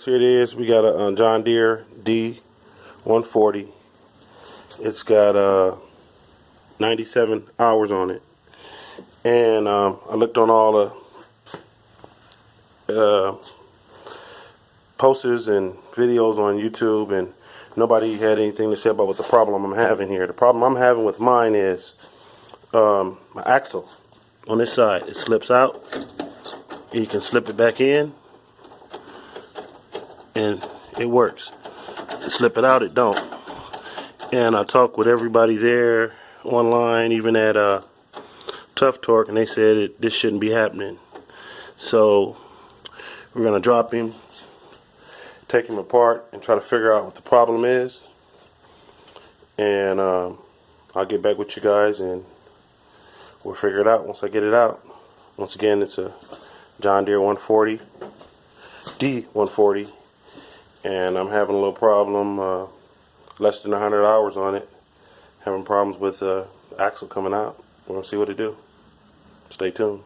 Here it is. We got a John Deere D140. It's got 97 hours on it, and I looked on all the posters and videos on YouTube, and nobody had anything to say about what the problem I'm having here. The problem I'm having with mine is my axle on this side. It slips out. You can slip it back in, and it works. To slip it out, it don't. And I talked with everybody there online, even at Tuff Torq, and they said this shouldn't be happening. So we're gonna drop him, take him apart, and try to figure out what the problem is. And I'll get back with you guys, and we'll figure it out once I get it out. Once again, it's a John Deere 140, D140, and I'm having a little problem, less than 100 hours on it, having problems with axle coming out. We're going to see what it do. Stay tuned.